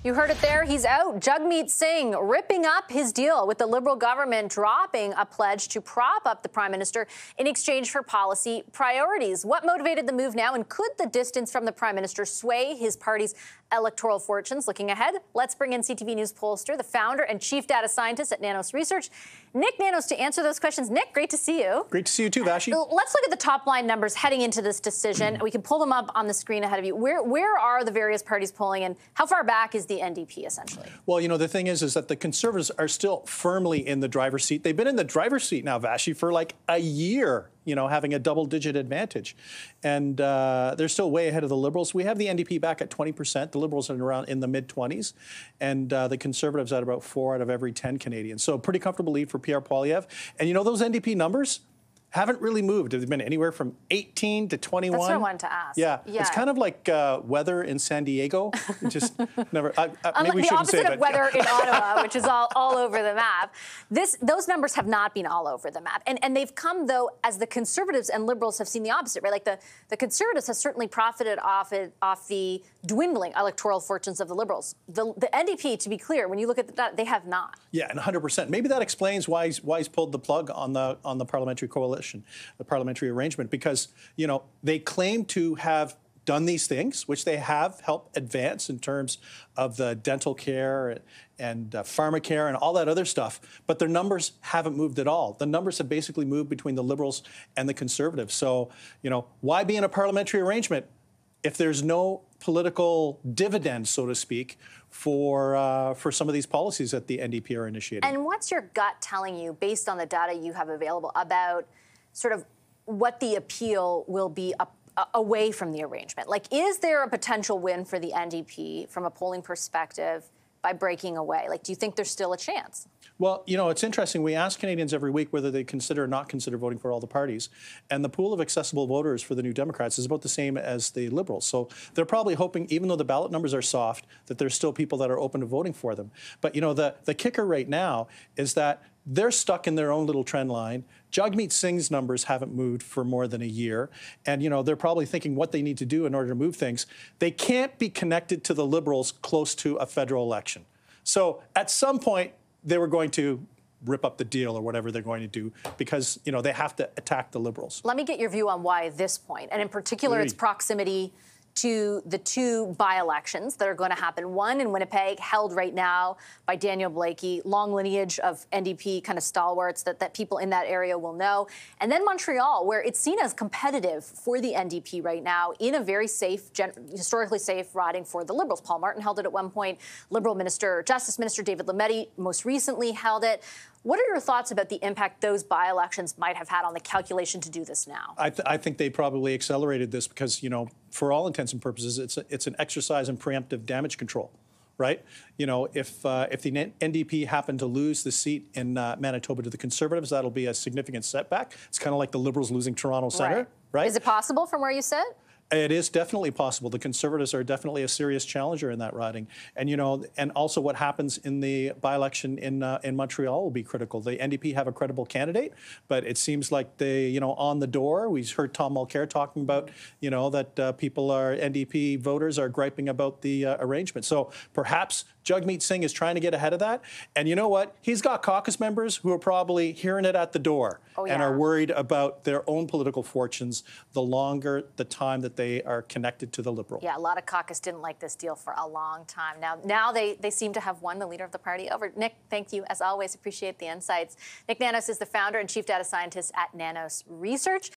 You heard it there. He's out. Jagmeet Singh ripping up his deal with the Liberal government, dropping a pledge to prop up the Prime Minister in exchange for policy priorities. What motivated the move now, and could the distance from the Prime Minister sway his party's electoral fortunes? Looking ahead, let's bring in CTV News pollster, the founder and chief data scientist at Nanos Research, Nik Nanos, to answer those questions. Nik, great to see you. Great to see you too, Vassy. Let's look at the top line numbers heading into this decision. We can pull them up on the screen ahead of you. Where are the various parties polling, and how far back is the NDP, essentially? Well, you know, the thing is that the Conservatives are still firmly in the driver's seat. They've been in the driver's seat now, Vassy, for like a year, you know, having a double-digit advantage. And they're still way ahead of the Liberals. We have the NDP back at 20%. The Liberals are around in the mid-20s. And the Conservatives at about 4 out of every 10 Canadians. So pretty comfortable lead for Pierre Poilievre. And, you know, those NDP numbers haven't really moved. They've been anywhere from 18 to 21. That's what I wanted to ask. Yeah. It's kind of like weather in San Diego. Just never. Maybe we the shouldn't opposite say of weather in Ottawa, which is all over the map. Those numbers have not been all over the map, and they've come though as the Conservatives and Liberals have seen the opposite, right? Like the Conservatives have certainly profited off the dwindling electoral fortunes of the Liberals. The NDP, to be clear, when you look at that, they have not. Yeah, and 100%. Maybe that explains why he's pulled the plug on the parliamentary coalition, the parliamentary arrangement, because, you know, they claim to have done these things, which they have helped advance in terms of the dental care and pharmacare and all that other stuff, but their numbers haven't moved at all. The numbers have basically moved between the Liberals and the Conservatives. So, you know, why be in a parliamentary arrangement if there's no political dividend, so to speak, for some of these policies that the NDP are initiating? And what's your gut telling you, based on the data you have available, about sort of what the appeal will be away from the arrangement? Like, is there a potential win for the NDP from a polling perspective by breaking away? Like, do you think there's still a chance? Well, you know, it's interesting. We ask Canadians every week whether they consider or not consider voting for all the parties. And the pool of accessible voters for the New Democrats is about the same as the Liberals. So they're probably hoping, even though the ballot numbers are soft, that there's still people that are open to voting for them. But, you know, the kicker right now is that they're stuck in their own little trend line. Jagmeet Singh's numbers haven't moved for more than a year. And, you know, they're probably thinking what they need to do in order to move things. They can't be connected to the Liberals close to a federal election. So at some point, they were going to rip up the deal or whatever they're going to do because, you know, they have to attack the Liberals. Let me get your view on why this point, and in particular, its proximity to the two by-elections that are going to happen. One in Winnipeg, held right now by Daniel Blakey, long lineage of NDP kind of stalwarts that people in that area will know. And then Montreal, where it's seen as competitive for the NDP right now in a very safe, historically safe riding for the Liberals. Paul Martin held it at one point. Liberal Justice Minister David Lametti most recently held it. What are your thoughts about the impact those by-elections might have had on the calculation to do this now? I think they probably accelerated this because, you know, for all intents and purposes, it's an exercise in preemptive damage control, right? You know, if the NDP happen to lose the seat in Manitoba to the Conservatives, that'll be a significant setback. It's kind of like the Liberals losing Toronto Centre, right? Is it possible from where you sit? It is definitely possible. The Conservatives are definitely a serious challenger in that riding. And, you know, and also what happens in the by-election in Montreal will be critical. The NDP have a credible candidate, but it seems like they, you know, on the door. We heard Tom Mulcair talking about, you know, that NDP voters are griping about the arrangement. So perhaps Jagmeet Singh is trying to get ahead of that. And you know what? He's got caucus members who are probably hearing it at the door and are worried about their own political fortunes the longer the time that they are connected to the Liberal. Yeah, a lot of caucus didn't like this deal for a long time. Now they seem to have won the leader of the party over. Nik, thank you, as always. Appreciate the insights. Nik Nanos is the founder and chief data scientist at Nanos Research.